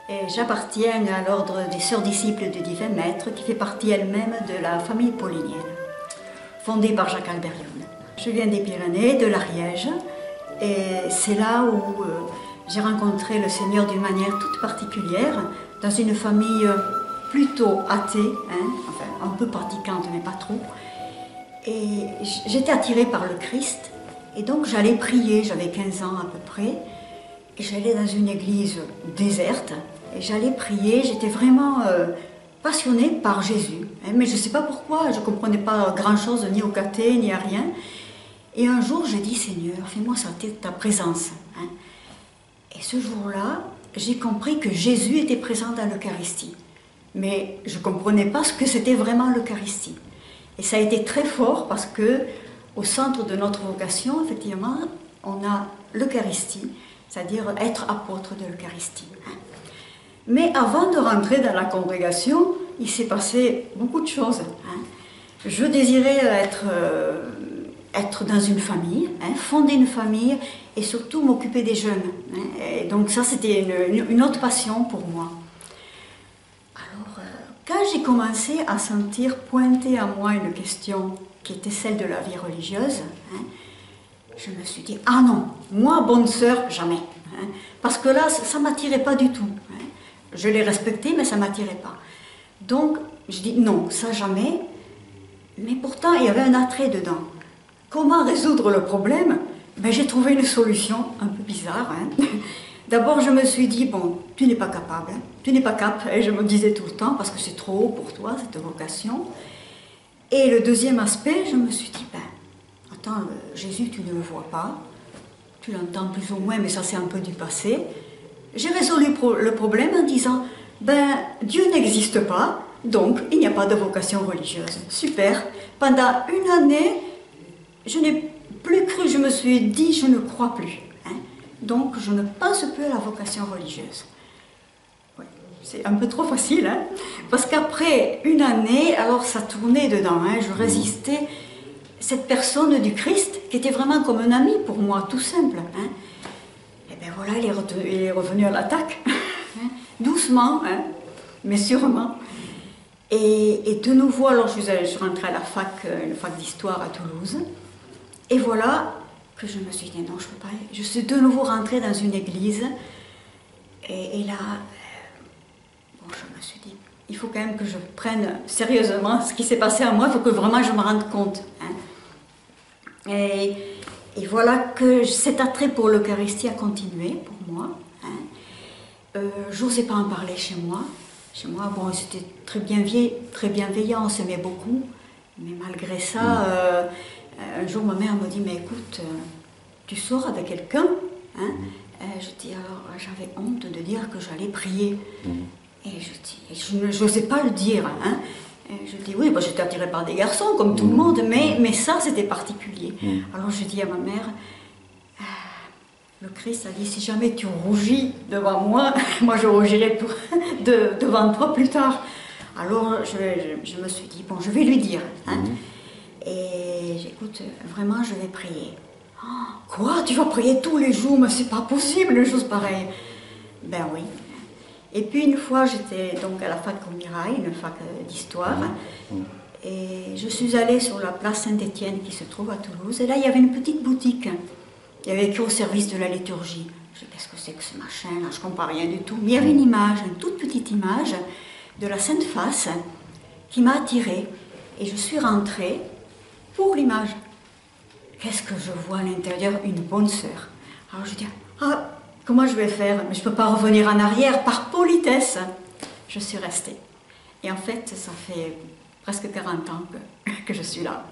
Et j'appartiens à l'ordre des Sœurs Disciples du Divin Maître, qui fait partie elle-même de la famille paulinienne, fondée par Jacques-Albert Lyon. Je viens des Pyrénées, de l'Ariège, et c'est là où j'ai rencontré le Seigneur d'une manière toute particulière, dans une famille plutôt athée, enfin un peu pratiquante mais pas trop. Et j'étais attirée par le Christ, et donc j'allais prier, j'avais 15 ans à peu près, et j'allais dans une église déserte, et j'allais prier, j'étais vraiment passionnée par Jésus, mais je ne sais pas pourquoi, je ne comprenais pas grand-chose ni au caté, ni à rien. Et un jour, j'ai dit, Seigneur, fais-moi sentir ta présence. Et ce jour-là, j'ai compris que Jésus était présent dans l'Eucharistie. Mais je ne comprenais pas ce que c'était vraiment l'Eucharistie. Et ça a été très fort parce que, au centre de notre vocation, effectivement, on a l'Eucharistie, c'est-à-dire être apôtre de l'Eucharistie. Mais avant de rentrer dans la congrégation, il s'est passé beaucoup de choses. Je désirais être dans une famille, fonder une famille et surtout m'occuper des jeunes. Et donc ça, c'était une autre passion pour moi. Alors, quand j'ai commencé à sentir pointer à moi une question qui était celle de la vie religieuse, je me suis dit, ah non, moi, bonne sœur, jamais. Parce que là, ça ne m'attirait pas du tout. Je l'ai respecté, mais ça ne m'attirait pas. Donc, je dis, non, ça jamais. Mais pourtant, il y avait un attrait dedans. Comment résoudre le problème? Ben, j'ai trouvé une solution un peu bizarre. D'abord, je me suis dit, bon, tu n'es pas capable, tu n'es pas cap, et je me disais tout le temps, parce que c'est trop haut pour toi, cette vocation. Et le deuxième aspect, je me suis dit, ben, attends, Jésus, tu ne le vois pas, tu l'entends plus ou moins, mais ça c'est un peu du passé. J'ai résolu le problème en disant, ben, Dieu n'existe pas, donc il n'y a pas de vocation religieuse. Super. Pendant une année, je n'ai plus cru, je me suis dit, je ne crois plus. Donc, je ne pense plus à la vocation religieuse. Ouais, c'est un peu trop facile, parce qu'après une année, alors ça tournait dedans, je résistais. Cette personne du Christ, qui était vraiment comme un ami pour moi, tout simple. Et bien voilà, il est revenu à l'attaque, doucement, mais sûrement. Et de nouveau, alors je suis rentrée à la fac, une fac d'histoire à Toulouse. Et voilà que je me suis dit, non, je ne peux pas. Je suis de nouveau rentrée dans une église. Et là, bon, je me suis dit, il faut quand même que je prenne sérieusement ce qui s'est passé à moi. Il faut que vraiment je me rende compte. Et voilà que cet attrait pour l'Eucharistie a continué pour moi. J'osais pas en parler chez moi. Chez moi, bon, c'était très bienveillant, on s'aimait beaucoup. Mais malgré ça, un jour, ma mère me dit, mais écoute, tu sors avec quelqu'un? Je dis, alors, j'avais honte de dire que j'allais prier. Et je n'osais pas le dire. Et je dis, oui, bah, j'étais attirée par des garçons, comme tout le monde, mais ça, c'était particulier. Alors, je dis à ma mère, le Christ a dit, si jamais tu rougis devant moi, moi, je rougirai devant toi plus tard. Alors, je me suis dit, bon, je vais lui dire. Et j'écoute, vraiment, je vais prier. Oh, quoi? Tu vas prier tous les jours? Mais c'est pas possible, une chose pareille. Ben oui. Et puis une fois, j'étais donc à la fac au Mirail, une fac d'histoire, et je suis allée sur la place Saint-Étienne qui se trouve à Toulouse, et là, il y avait une petite boutique. Il y avait écrit au service de la liturgie. Je dis, qu'est-ce que c'est que ce machin là? Je ne comprends rien du tout. Mais il y avait une image, une toute petite image de la Sainte Face qui m'a attirée. Et je suis rentrée pour l'image. Qu'est-ce que je vois à l'intérieur? Une bonne sœur. Alors je dis, ah, comment je vais faire? Mais je ne peux pas revenir en arrière, par politesse. Je suis restée. Et en fait, ça fait presque 40 ans que je suis là.